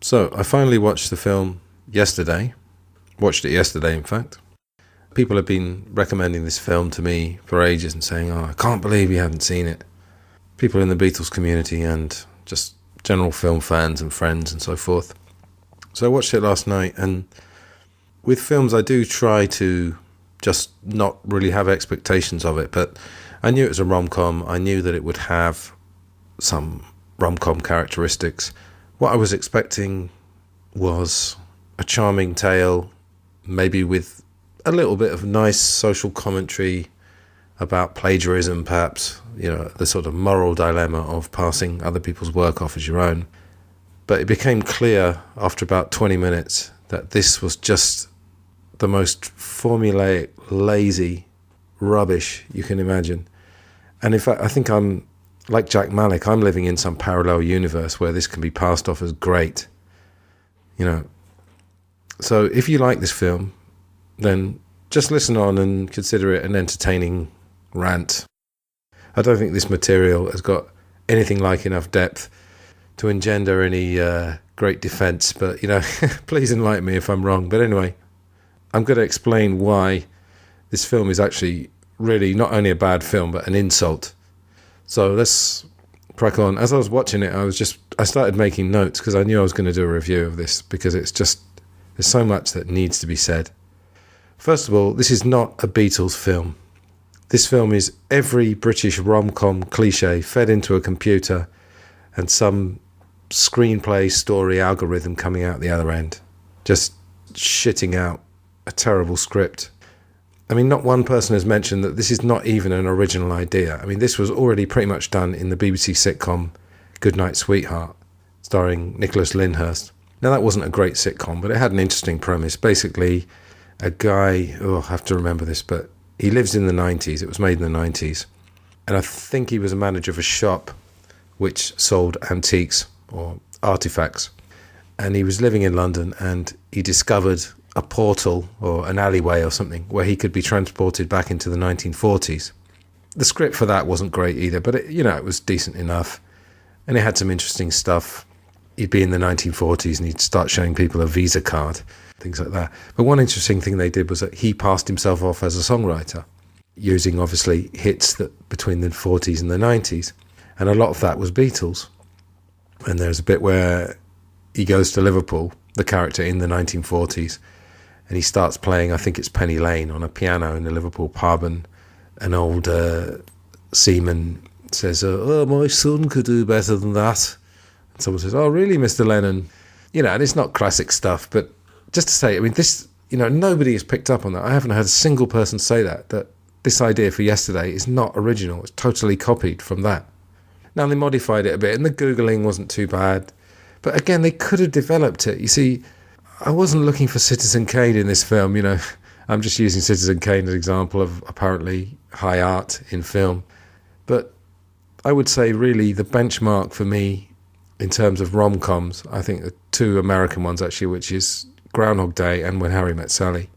So I finally watched the film yesterday. Watched it yesterday, in fact. People have been recommending this film to me for ages and saying, I can't believe you haven't seen it. People in the Beatles community and just general film fans and friends and so forth. So I watched it last night, and with films I do try to just not really have expectations of it, but I knew it was a rom-com. I knew that it would have some rom-com characteristics. What I was expecting was a charming tale, maybe with a little bit of nice social commentary about plagiarism, perhaps, the sort of moral dilemma of passing other people's work off as your own. But it became clear after about 20 minutes that this was just the most formulaic, lazy rubbish you can imagine. And in fact, I think I'm like Jack Malik. I'm living in some parallel universe where this can be passed off as great. So if you like this film, then just listen on and consider it an entertaining rant. I don't think this material has got anything like enough depth to engender any great defense, but, please enlighten me if I'm wrong. But anyway, I'm going to explain why this film is actually really not only a bad film, but an insult. So let's crack on. As I was watching it, I started making notes because I knew I was going to do a review of this, because there's so much that needs to be said. First of all, this is not a Beatles film. This film is every British rom-com cliche fed into a computer and some screenplay story algorithm coming out the other end, just shitting out a terrible script. I mean, not one person has mentioned that this is not even an original idea. I mean, this was already pretty much done in the BBC sitcom Goodnight Sweetheart, starring Nicholas Lyndhurst. Now, that wasn't a great sitcom, but it had an interesting premise. Basically, a guy, I have to remember this, but he lives in the 90s. It was made in the 90s. And I think he was a manager of a shop which sold antiques or artifacts. And he was living in London, and he discovered a portal or an alleyway or something where he could be transported back into the 1940s. The script for that wasn't great either, but it was decent enough. And it had some interesting stuff. He'd be in the 1940s and he'd start showing people a Visa card, things like that. But one interesting thing they did was that he passed himself off as a songwriter, using obviously hits that between the 40s and the 90s. And a lot of that was Beatles. And there's a bit where he goes to Liverpool, the character in the 1940s, and he starts playing, I think it's Penny Lane, on a piano in the Liverpool pub, and an old seaman says, my son could do better than that. And someone says, oh, really, Mr. Lennon? And it's not classic stuff, but just to say, I mean, this, nobody has picked up on that. I haven't heard a single person say that this idea for yesterday is not original. It's totally copied from that. Now, they modified it a bit, and the Googling wasn't too bad. But again, they could have developed it. You see, I wasn't looking for Citizen Kane in this film, I'm just using Citizen Kane as an example of apparently high art in film. But I would say really the benchmark for me in terms of rom-coms, I think the two American ones actually, which is Groundhog Day and When Harry Met Sally.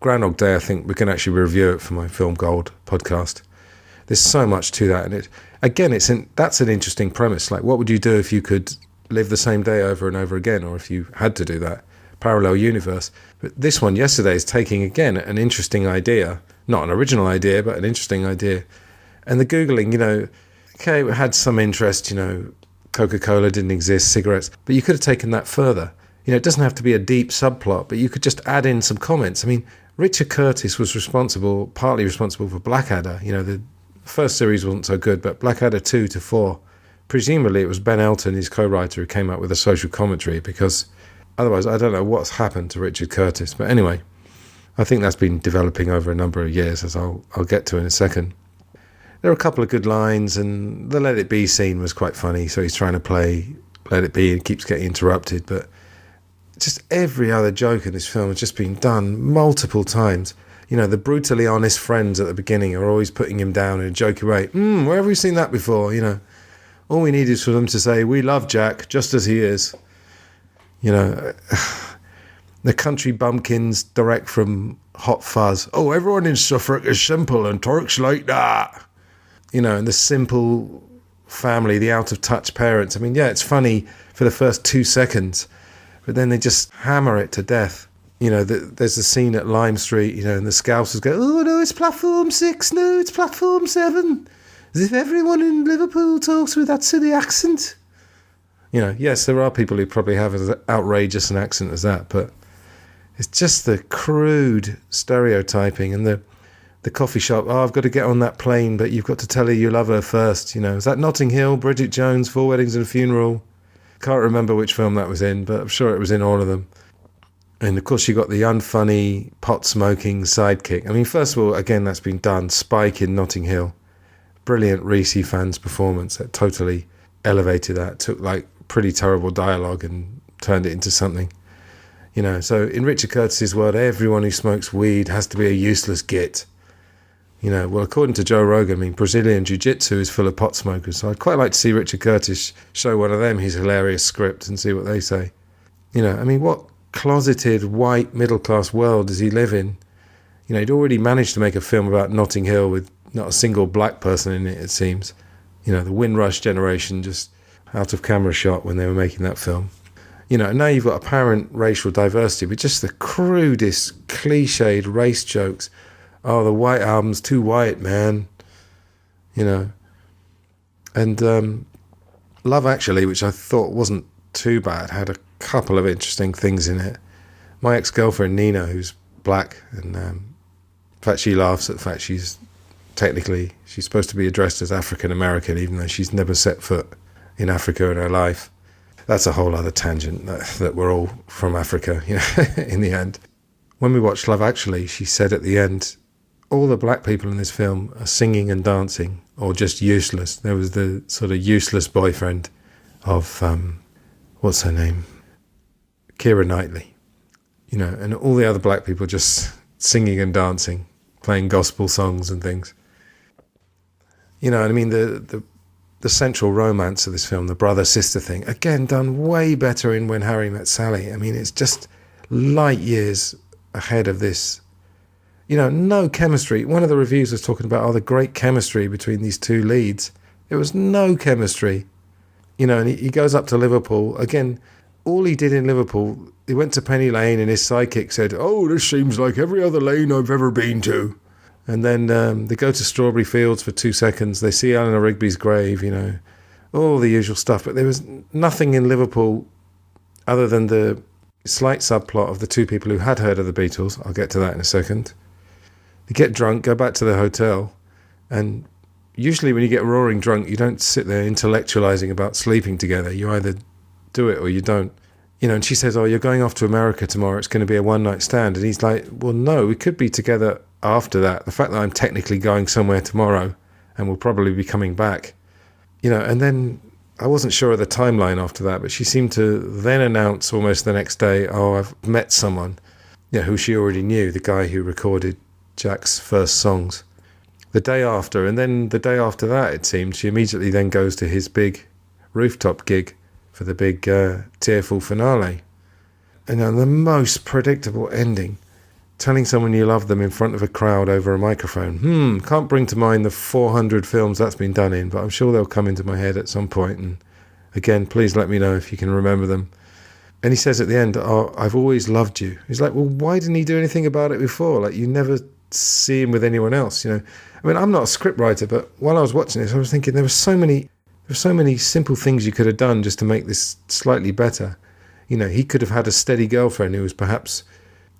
Groundhog Day, I think we can actually review it for my Film Gold podcast. There's so much to that. And that's an interesting premise. Like, what would you do if you could live the same day over and over again, or if you had to do that? Parallel universe. But this one yesterday is taking, again, an interesting idea, not an original idea, but an interesting idea. And the Googling, okay, it had some interest, Coca-Cola didn't exist, cigarettes, but you could have taken that further. It doesn't have to be a deep subplot, but you could just add in some comments. I mean, Richard Curtis was partly responsible for Blackadder. The first series wasn't so good, but Blackadder 2 to 4, presumably it was Ben Elton, his co-writer, who came up with a social commentary, because otherwise, I don't know what's happened to Richard Curtis. But anyway, I think that's been developing over a number of years, as I'll get to in a second. There are a couple of good lines, and the Let It Be scene was quite funny. So he's trying to play Let It Be and keeps getting interrupted. But just every other joke in this film has just been done multiple times. The brutally honest friends at the beginning are always putting him down in a jokey way. Where have we seen that before? All we need is for them to say, we love Jack just as he is. The country bumpkins direct from Hot Fuzz. Oh, everyone in Suffolk is simple and Turks like that. And the simple family, the out-of-touch parents. I mean, yeah, it's funny for the first 2 seconds. but then they just hammer it to death. You know, there's a scene at Lime Street, you know, and the Scousers go, oh no, it's platform 6, no, it's platform 7. As if everyone in Liverpool talks with that silly accent. You know, yes, there are people who probably have as outrageous an accent as that, but it's just the crude stereotyping and the coffee shop. Oh, I've got to get on that plane, but you've got to tell her you love her first. You know, is that Notting Hill, Bridget Jones, 4 Weddings and a Funeral? Can't remember which film that was in, but I'm sure it was in all of them. And of course, you got the unfunny, pot-smoking sidekick. I mean, first of all, again, that's been done. Spike in Notting Hill. Brilliant Reese fans performance that totally elevated that. Took like pretty terrible dialogue and turned it into something. You know, so in Richard Curtis's world, everyone who smokes weed has to be a useless git. You know, well, according to Joe Rogan, I mean, Brazilian Jiu-Jitsu is full of pot smokers. So I'd quite like to see Richard Curtis show one of them his hilarious script and see what they say. You know, I mean, what closeted white middle-class world does he live in? You know, he'd already managed to make a film about Notting Hill with not a single black person in it, it seems. You know, the Windrush generation just out of camera shot when they were making that film. You know, now you've got apparent racial diversity, but just the crudest, cliched race jokes. Oh, the White Album's too white, man. You know. And Love Actually, which I thought wasn't too bad, had a couple of interesting things in it. My ex-girlfriend, Nina, who's black, and in fact, she laughs at the fact she's supposed to be addressed as African-American, even though she's never set foot in Africa in her life. That's a whole other tangent, that we're all from Africa, you know, in the end. When we watched Love Actually, she said at the end, all the black people in this film are singing and dancing, or just useless. There was the sort of useless boyfriend of, what's her name? Keira Knightley. You know, and all the other black people just singing and dancing, playing gospel songs and things. You know, I mean, the central romance of this film, the brother-sister thing, again, done way better in When Harry Met Sally. I mean, it's just light years ahead of this. You know, no chemistry. One of the reviews was talking about, the great chemistry between these two leads. There was no chemistry. You know, and he goes up to Liverpool. Again, all he did in Liverpool, he went to Penny Lane and his sidekick said, oh, this seems like every other lane I've ever been to. And then they go to Strawberry Fields for 2 seconds. They see Eleanor Rigby's grave, you know, all the usual stuff. But there was nothing in Liverpool other than the slight subplot of the two people who had heard of the Beatles. I'll get to that in a second. They get drunk, go back to the hotel. And usually when you get roaring drunk, you don't sit there intellectualizing about sleeping together. You either do it or you don't. You know, and she says, oh, you're going off to America tomorrow. It's going to be a one-night stand. And he's like, well, no, we could be together after that. The fact that I'm technically going somewhere tomorrow and will probably be coming back. You know, and then I wasn't sure of the timeline after that, but she seemed to then announce almost the next day, oh, I've met someone, you know, who she already knew, the guy who recorded Jack's first songs. The day after, and then the day after that, it seemed, she immediately then goes to his big rooftop gig for the big tearful finale. And the most predictable ending, telling someone you love them in front of a crowd over a microphone. Can't bring to mind the 400 films that's been done in, but I'm sure they'll come into my head at some point. And again, please let me know if you can remember them. And he says at the end, oh, I've always loved you. He's like, well, why didn't he do anything about it before? Like, you never see him with anyone else, you know. I mean, I'm not a scriptwriter, but while I was watching this, I was thinking there were so many simple things you could have done just to make this slightly better. You know, he could have had a steady girlfriend who was perhaps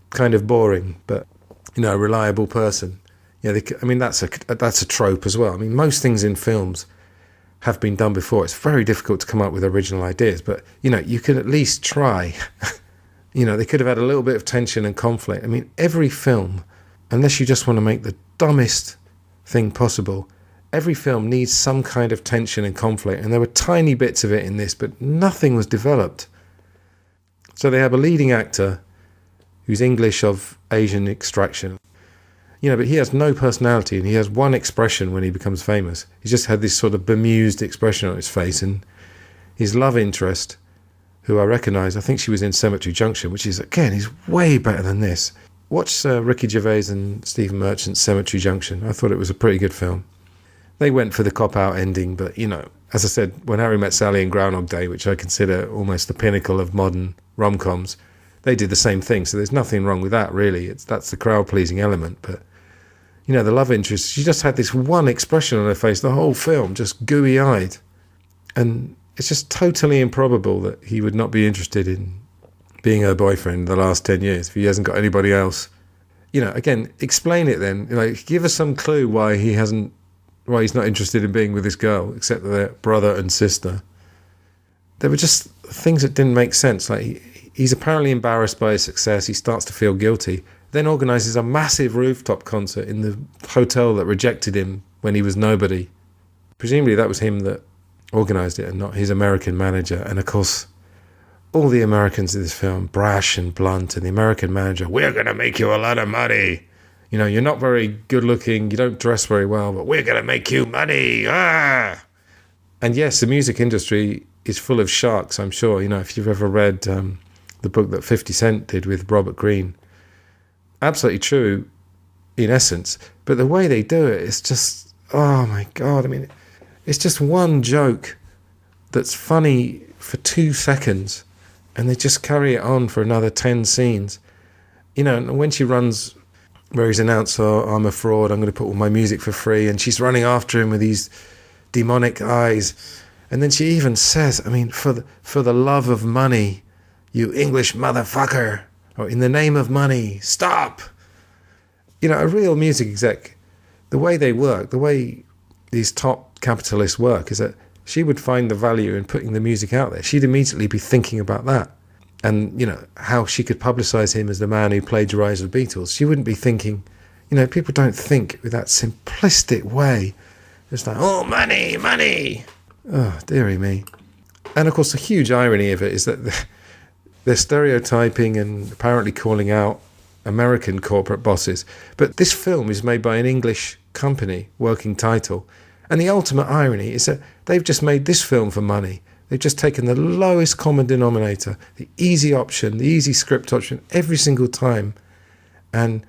kind of boring, but, you know, a reliable person. You know, I mean, that's a trope as well. I mean, most things in films have been done before. It's very difficult to come up with original ideas, but, you know, you could at least try. You know, they could have had a little bit of tension and conflict. I mean, every film, unless you just want to make the dumbest thing possible, every film needs some kind of tension and conflict, and there were tiny bits of it in this, but nothing was developed. So they have a leading actor who's English of Asian extraction, you know, but he has no personality, and he has one expression when he becomes famous. He's just had this sort of bemused expression on his face, and his love interest, who I recognise, I think she was in Cemetery Junction, which is, again, is way better than this. Watch Ricky Gervais and Stephen Merchant's Cemetery Junction. I thought it was a pretty good film. They went for the cop-out ending, but, you know, as I said, When Harry Met Sally and Groundhog Day, which I consider almost the pinnacle of modern rom-coms, they did the same thing. So there's nothing wrong with that, really. That's the crowd-pleasing element. But, you know, the love interest, she just had this one expression on her face, the whole film, just gooey-eyed. And it's just totally improbable that he would not be interested in being her boyfriend the last 10 years if he hasn't got anybody else. You know, again, explain it then. Like, give us some clue why he's not interested in being with this girl, except that they're brother and sister. There were just things that didn't make sense. Like, he's apparently embarrassed by his success. He starts to feel guilty. Then organises a massive rooftop concert in the hotel that rejected him when he was nobody. Presumably that was him that organised it and not his American manager. And of course, all the Americans in this film, brash and blunt, and the American manager, we're going to make you a lot of money. You know, you're not very good looking, you don't dress very well, but we're going to make you money. Ah! And yes, the music industry is full of sharks, I'm sure. You know, if you've ever read the book that 50 Cent did with Robert Greene, absolutely true in essence. But the way they do it is just, oh my God. I mean, it's just one joke that's funny for 2 seconds, and they just carry it on for another 10 scenes. You know, and when she runs, where he's announced, oh, I'm a fraud, I'm going to put all my music for free, and she's running after him with these demonic eyes. And then she even says, I mean, for the love of money, you English motherfucker, or in the name of money, stop. You know, a real music exec, the way they work, the way these top capitalists work, is that she would find the value in putting the music out there. She'd immediately be thinking about that. And, you know, how she could publicise him as the man who plagiarised the Beatles. She wouldn't be thinking, you know, people don't think with that simplistic way. It's like, oh, money, money. Oh, dearie me. And, of course, the huge irony of it is that they're stereotyping and apparently calling out American corporate bosses. But this film is made by an English company, working title. And the ultimate irony is that they've just made this film for money. They've just taken the lowest common denominator, the easy option, the easy script option every single time, and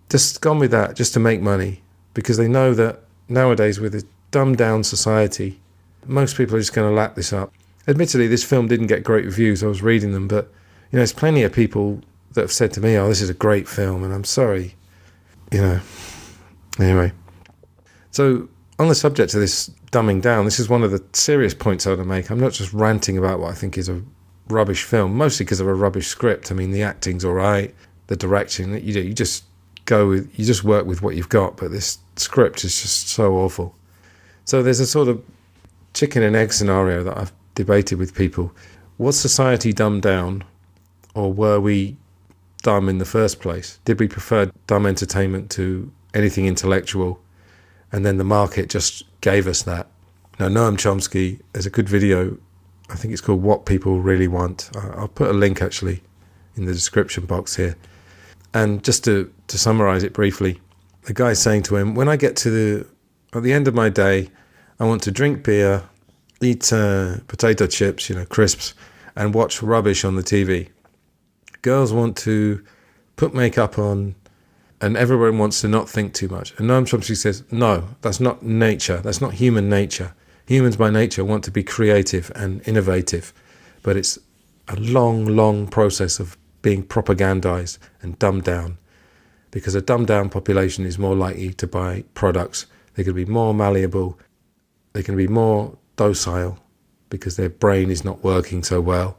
just gone with that just to make money, because they know that nowadays with a dumbed down society, most people are just going to lap this up. Admittedly, this film didn't get great reviews. I was reading them, but you know, there's plenty of people that have said to me, oh, this is a great film, and I'm sorry. You know, anyway. So on the subject of this dumbing down, this is one of the serious points I want to make. I'm not just ranting about what I think is a rubbish film, mostly because of a rubbish script. I mean, the acting's all right, the direction, you just work with what you've got, but this script is just so awful. So there's a sort of chicken and egg scenario that I've debated with people. Was society dumbed down, or were we dumb in the first place? Did we prefer dumb entertainment to anything intellectual, and then the market just gave us that? Now, Noam Chomsky, there's a good video, I think it's called What People Really Want. I'll put a link actually in the description box here. And just to summarise it briefly, the guy's saying to him, when I get at the end of my day, I want to drink beer, eat potato chips, crisps, and watch rubbish on the TV. Girls want to put makeup on, and everyone wants to not think too much. And Noam Chomsky says, no, that's not nature. That's not human nature. Humans by nature want to be creative and innovative, but it's a long, long process of being propagandized and dumbed down, because a dumbed down population is more likely to buy products. They're going to be more malleable. They're going to be more docile because their brain is not working so well,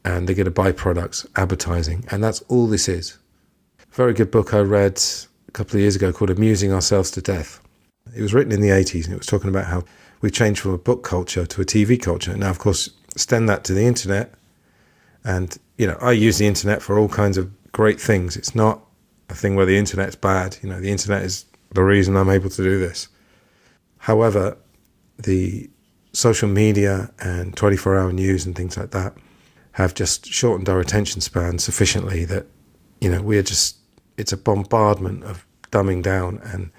and they're going to buy products, advertising, and that's all this is. A very good book I read a couple of years ago called Amusing Ourselves to Death. It was written in the 80s, and it was talking about how we've changed from a book culture to a TV culture. Now, of course, extend that to the internet, and I use the internet for all kinds of great things. It's not a thing where the internet's bad. The internet is the reason I'm able to do this. However, the social media and 24-hour news and things like that have just shortened our attention span sufficiently that, it's a bombardment of dumbing down. And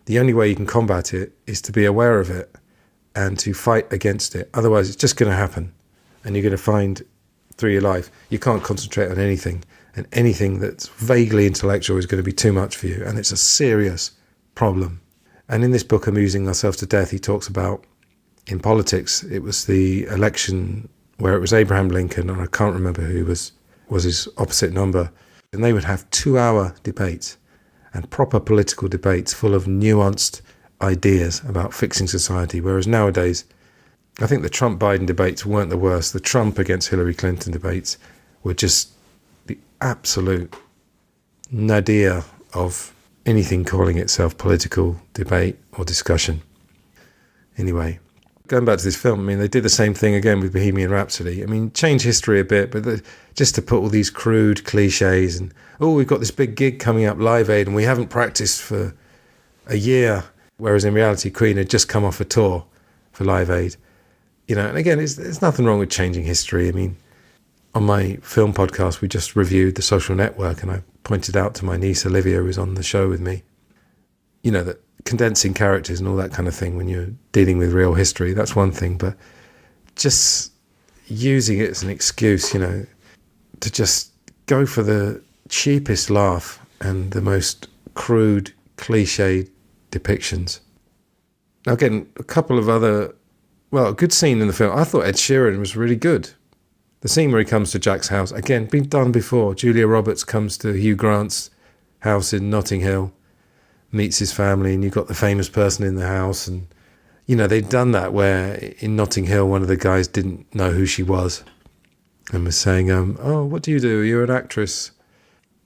the only way you can combat it is to be aware of it and to fight against it. Otherwise, it's just going to happen. And you're going to find through your life, you can't concentrate on anything. And anything that's vaguely intellectual is going to be too much for you. And it's a serious problem. And in this book, Amusing Ourselves to Death, he talks about in politics. It was the election where it was Abraham Lincoln, and I can't remember who was his opposite number. And they would have 2-hour debates and proper political debates full of nuanced ideas about fixing society. Whereas nowadays, I think the Trump-Biden debates weren't the worst. The Trump against Hillary Clinton debates were just the absolute nadir of anything calling itself political debate or discussion. Anyway, going back to this film, I mean, they did the same thing again with Bohemian Rhapsody. I mean, change history a bit, but just to put all these crude cliches and, oh, we've got this big gig coming up, Live Aid, and we haven't practiced for a year, whereas in reality, Queen had just come off a tour for Live Aid. You know, and again, there's nothing wrong with changing history. I mean, on my film podcast, we just reviewed The Social Network, and I pointed out to my niece Olivia, who was on the show with me, you know, that condensing characters and all that kind of thing when you're dealing with real history, that's one thing, but just using it as an excuse, you know, to just go for the cheapest laugh and the most crude, cliched depictions. Now, again, a couple of other, well, a good scene in the film. I thought Ed Sheeran was really good. The scene where he comes to Jack's house, again, been done before. Julia Roberts comes to Hugh Grant's house in Notting Hill, meets his family, and you've got the famous person in the house. And, you know, they'd done that where in Notting Hill, one of the guys didn't know who she was and was saying, oh, what do? You're an actress.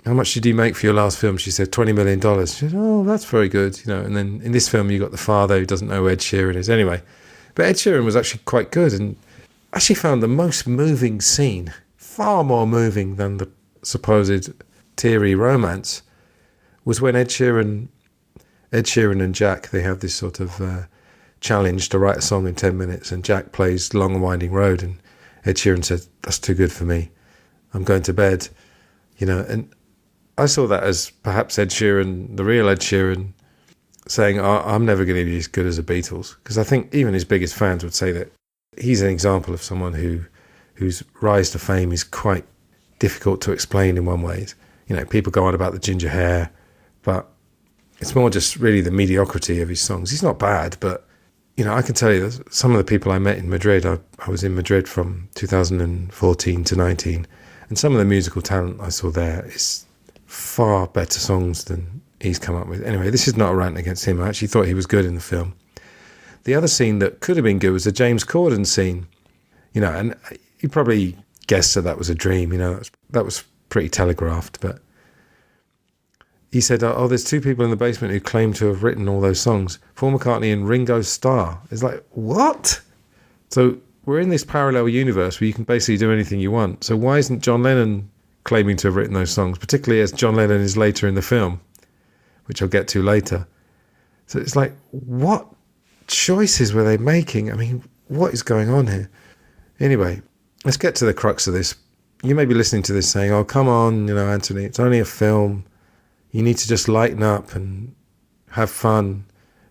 How much did you make for your last film? She said, $20 million. She said, oh, that's very good. You know, and then in this film, you got the father who doesn't know who Ed Sheeran is. Anyway, but Ed Sheeran was actually quite good, and I actually found the most moving scene, far more moving than the supposed teary romance, was when Ed Sheeran and Jack, they have this sort of challenge to write a song in 10 minutes, and Jack plays Long and Winding Road, and Ed Sheeran said, that's too good for me. I'm going to bed. You know, and I saw that as perhaps Ed Sheeran, the real Ed Sheeran, saying, I'm never going to be as good as the Beatles. Because I think even his biggest fans would say that he's an example of someone whose rise to fame is quite difficult to explain in one way. You know, people go on about the ginger hair, but it's more just really the mediocrity of his songs. He's not bad, but, you know, I can tell you that some of the people I met in Madrid, I was in Madrid from 2014 to 19, and some of the musical talent I saw there is far better songs than he's come up with. Anyway, this is not a rant against him. I actually thought he was good in the film. The other scene that could have been good was the James Corden scene. You know, and you probably guessed that was a dream. You know, that was pretty telegraphed. But he said, oh, there's two people in the basement who claim to have written all those songs, Paul McCartney and Ringo Starr. It's like, what? So we're in this parallel universe where you can basically do anything you want. So why isn't John Lennon claiming to have written those songs, particularly as John Lennon is later in the film, which I'll get to later. So it's like, what choices were they making? I mean, what is going on here? Anyway, let's get to the crux of this. You may be listening to this saying, oh, come on, you know, Anthony, it's only a film. You need to just lighten up and have fun.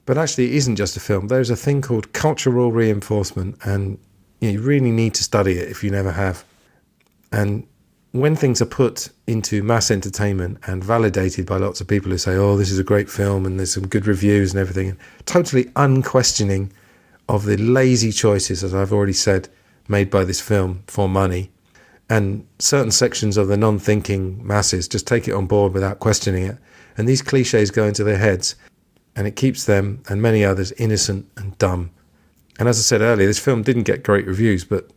But actually, it isn't just a film. There's a thing called cultural reinforcement, and you really need to study it if you never have. And when things are put into mass entertainment and validated by lots of people who say, oh, this is a great film and there's some good reviews and everything, totally unquestioning of the lazy choices, as I've already said, made by this film for money, and certain sections of the non-thinking masses just take it on board without questioning it, and these cliches go into their heads, and it keeps them and many others innocent and dumb. And as I said earlier, this film didn't get great reviews, but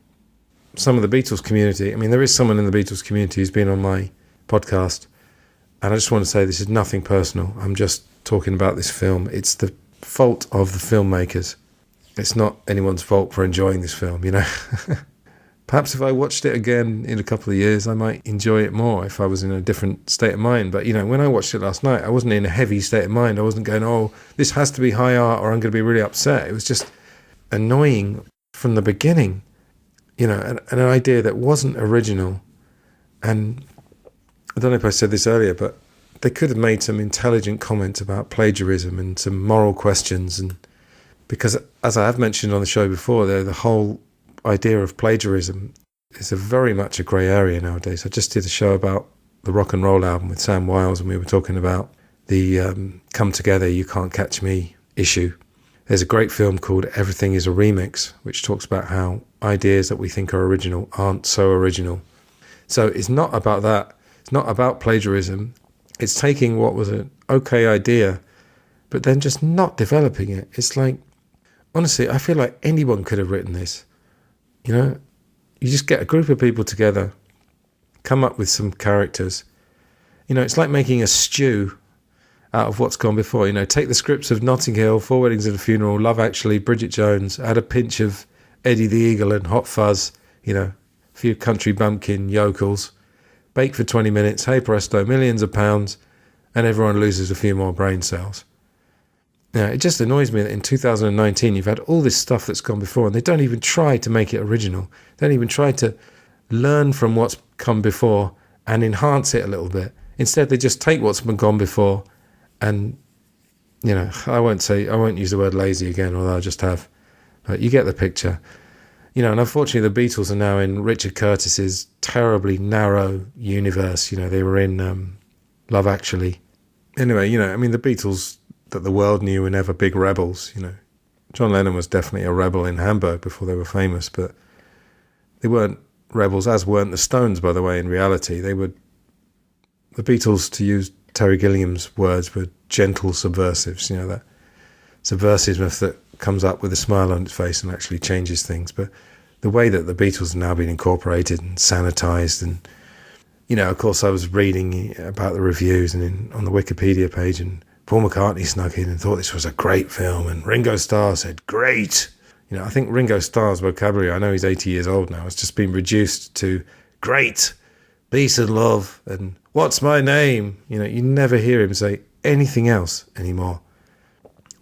some of the Beatles community, I mean, there is someone in the Beatles community who's been on my podcast, and I just want to say this is nothing personal. I'm just talking about this film. It's the fault of the filmmakers. It's not anyone's fault for enjoying this film, you know. Perhaps if I watched it again in a couple of years, I might enjoy it more if I was in a different state of mind. But, you know, when I watched it last night, I wasn't in a heavy state of mind. I wasn't going, oh, this has to be high art or I'm going to be really upset. It was just annoying from the beginning. You know, an idea that wasn't original. And I don't know if I said this earlier, but they could have made some intelligent comments about plagiarism and some moral questions. And because, as I have mentioned on the show before, the whole idea of plagiarism is very much a grey area nowadays. I just did a show about the rock and roll album with Sam Wiles, and we were talking about the Come Together, You Can't Catch Me issue. There's a great film called Everything is a Remix, which talks about how ideas that we think are original aren't so original. So it's not about that. It's not about plagiarism. It's taking what was an okay idea, but then just not developing it. It's like, honestly, I feel like anyone could have written this. You know, you just get a group of people together, come up with some characters. You know, it's like making a stew out of what's gone before. You know, take the scripts of Notting Hill, Four Weddings and a Funeral, Love Actually, Bridget Jones, add a pinch of Eddie the Eagle and Hot Fuzz, you know, a few country bumpkin yokels, bake for 20 minutes, hey presto, millions of pounds, and everyone loses a few more brain cells. Now, it just annoys me that in 2019 you've had all this stuff that's gone before and they don't even try to make it original. They don't even try to learn from what's come before and enhance it a little bit. Instead, they just take what's been gone before and, you know, I won't use the word lazy again, although I just have. But you get the picture. You know, and unfortunately the Beatles are now in Richard Curtis's terribly narrow universe. You know, they were in Love Actually. Anyway, you know, I mean, the Beatles that the world knew were never big rebels, you know. John Lennon was definitely a rebel in Hamburg before they were famous, but they weren't rebels, as weren't the Stones, by the way, in reality. They were, the Beatles, to use Terry Gilliam's words, were gentle subversives, you know, that subversiveness that comes up with a smile on its face and actually changes things. But the way that the Beatles have now been incorporated and sanitized, and, you know, of course I was reading about the reviews and on the Wikipedia page, and Paul McCartney snuck in and thought this was a great film, and Ringo Starr said, great. You know, I think Ringo Starr's vocabulary, I know he's 80 years old now, it's just been reduced to great, peace and love, and what's my name? You know, you never hear him say anything else anymore.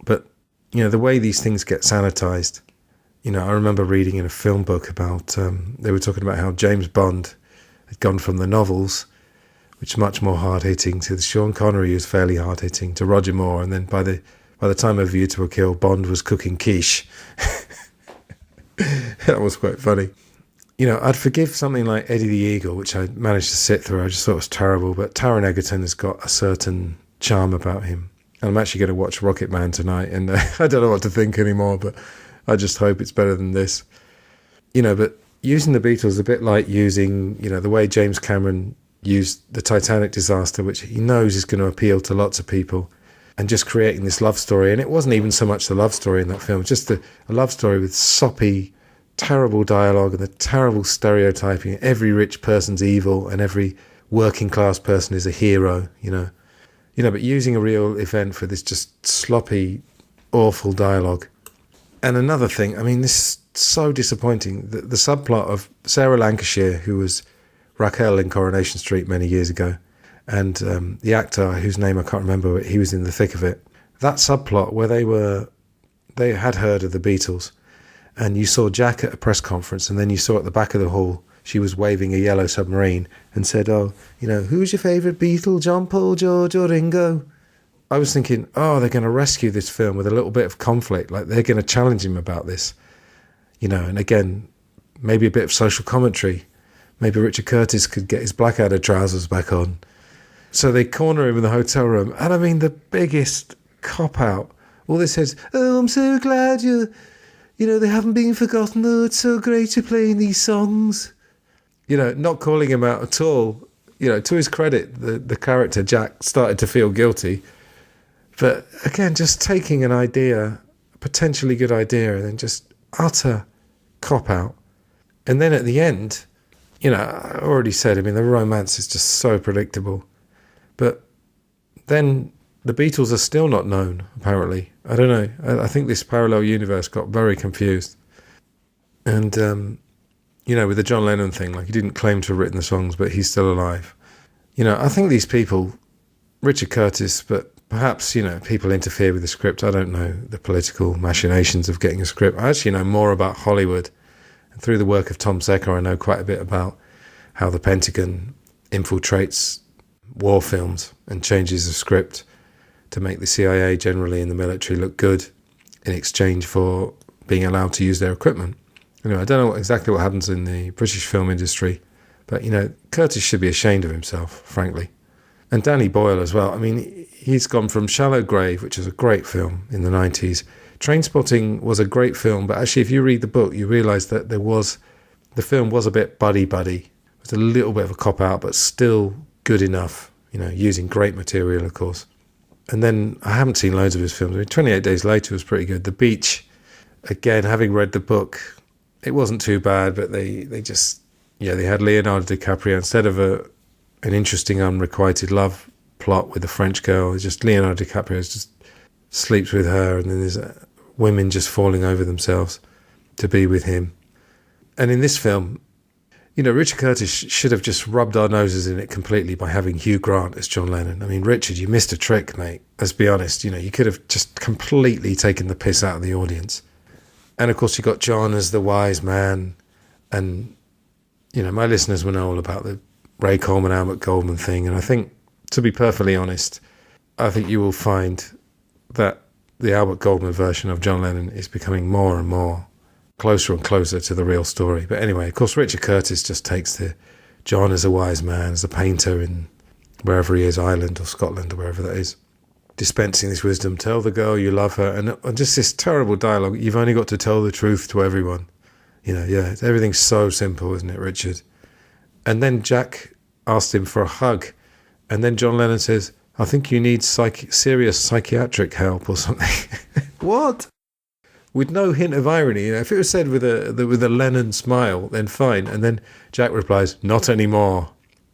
But, you know, the way these things get sanitized, you know, I remember reading in a film book about, they were talking about how James Bond had gone from the novels, which is much more hard-hitting, to the Sean Connery, who's fairly hard-hitting, to Roger Moore, and then by the time of View to a Kill, Bond was cooking quiche. That was quite funny. You know, I'd forgive something like Eddie the Eagle, which I managed to sit through. I just thought it was terrible. But Taron Egerton has got a certain charm about him. And I'm actually going to watch Rocket Man tonight. And I don't know what to think anymore, but I just hope it's better than this. You know, but using the Beatles is a bit like using, you know, the way James Cameron used the Titanic disaster, which he knows is going to appeal to lots of people, and just creating this love story. And it wasn't even so much the love story in that film, just a love story with soppy, terrible dialogue and the terrible stereotyping. Every rich person's evil and every working class person is a hero, you know. But using a real event for this just sloppy, awful dialogue. And another thing, I mean, this is so disappointing. The subplot of Sarah Lancashire, who was Raquel in Coronation Street many years ago, and the actor whose name I can't remember, but he was in the thick of it. That subplot where they had heard of the Beatles, and you saw Jack at a press conference, and then you saw at the back of the hall, she was waving a yellow submarine and said, oh, you know, who's your favourite Beatle, John, Paul, George or Ringo? I was thinking, oh, they're going to rescue this film with a little bit of conflict, like they're going to challenge him about this, you know, and again, maybe a bit of social commentary. Maybe Richard Curtis could get his Blackadder trousers back on. So they corner him in the hotel room, and I mean, the biggest cop-out. All they said is, oh, I'm so glad you know, they haven't been forgotten. Oh, it's so great you're playing these songs. You know, not calling him out at all. You know, to his credit, the character Jack started to feel guilty. But again, just taking an idea, a potentially good idea, and then just utter cop-out. And then at the end, you know, I already said, I mean, the romance is just so predictable. But then the Beatles are still not known, apparently. I don't know. I think this parallel universe got very confused. And, you know, with the John Lennon thing, like, he didn't claim to have written the songs, but he's still alive. You know, I think these people, Richard Curtis, but perhaps, you know, people interfere with the script. I don't know the political machinations of getting a script. I actually know more about Hollywood. And through the work of Tom Secker, I know quite a bit about how the Pentagon infiltrates war films and changes the script to make the CIA generally and the military look good in exchange for being allowed to use their equipment. You know, I don't know exactly what happens in the British film industry, but, you know, Curtis should be ashamed of himself, frankly. And Danny Boyle as well. I mean, he's gone from Shallow Grave, which is a great film in the 90s, Trainspotting was a great film, but actually if you read the book, you realise that the film was a bit buddy-buddy. It was a little bit of a cop-out, but still good enough, using great material, of course. And then I haven't seen loads of his films. I mean, 28 Days Later was pretty good. The Beach, again, having read the book, it wasn't too bad, but they had Leonardo DiCaprio instead of an interesting unrequited love plot with a French girl. It's just Leonardo DiCaprio just sleeps with her, and then there's women just falling over themselves to be with him. And in this film, Richard Curtis should have just rubbed our noses in it completely by having Hugh Grant as John Lennon. I mean, Richard, you missed a trick, mate. Let's be honest. You could have just completely taken the piss out of the audience. And of course, you got John as the wise man. And, my listeners will know all about the Ray Coleman, Albert Goldman thing. And I think, to be perfectly honest, I think you will find that the Albert Goldman version of John Lennon is becoming more and more closer and closer to the real story. But anyway, of course, Richard Curtis just takes the John as a wise man, as a painter in wherever he is, Ireland or Scotland or wherever that is, dispensing this wisdom. Tell the girl you love her. And just this terrible dialogue. You've only got to tell the truth to everyone. Everything's so simple, isn't it, Richard? And then Jack asked him for a hug. And then John Lennon says, I think you need serious psychiatric help or something. What? With no hint of irony. If it was said with a Lennon smile, then fine. And then Jack replies, not anymore.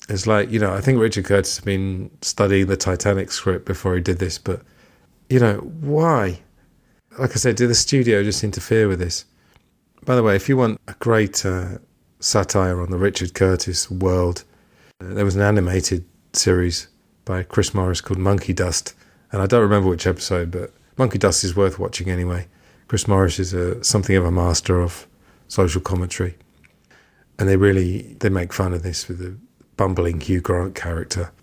It's like, I think Richard Curtis has been studying the Titanic script before he did this. But, why? Like I said, did the studio just interfere with this? By the way, if you want a great satire on the Richard Curtis world, there was an animated series by Chris Morris called Monkey Dust. And I don't remember which episode, but Monkey Dust is worth watching anyway. Chris Morris is something of a master of social commentary. And they make fun of this with the bumbling Hugh Grant character.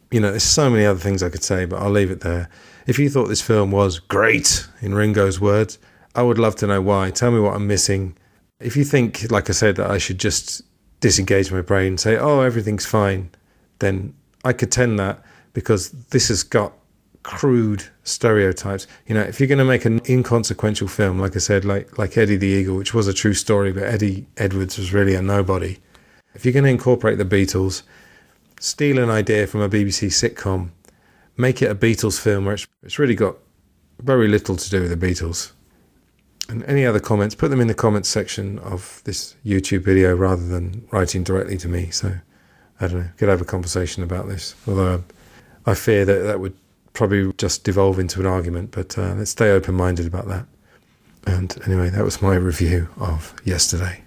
There's so many other things I could say, but I'll leave it there. If you thought this film was great, in Ringo's words, I would love to know why. Tell me what I'm missing. If you think, like I said, that I should just disengage my brain and say, oh, everything's fine, then I could tend that, because this has got crude stereotypes. If you're going to make an inconsequential film, like I said, like Eddie the Eagle, which was a true story, but Eddie Edwards was really a nobody. If you're going to incorporate the Beatles, steal an idea from a BBC sitcom, make it a Beatles film where it's really got very little to do with the Beatles. And any other comments, put them in the comments section of this YouTube video rather than writing directly to me. So, I don't know, could have a conversation about this. Although I fear that would probably just devolve into an argument, but let's stay open-minded about that. And anyway, that was my review of yesterday.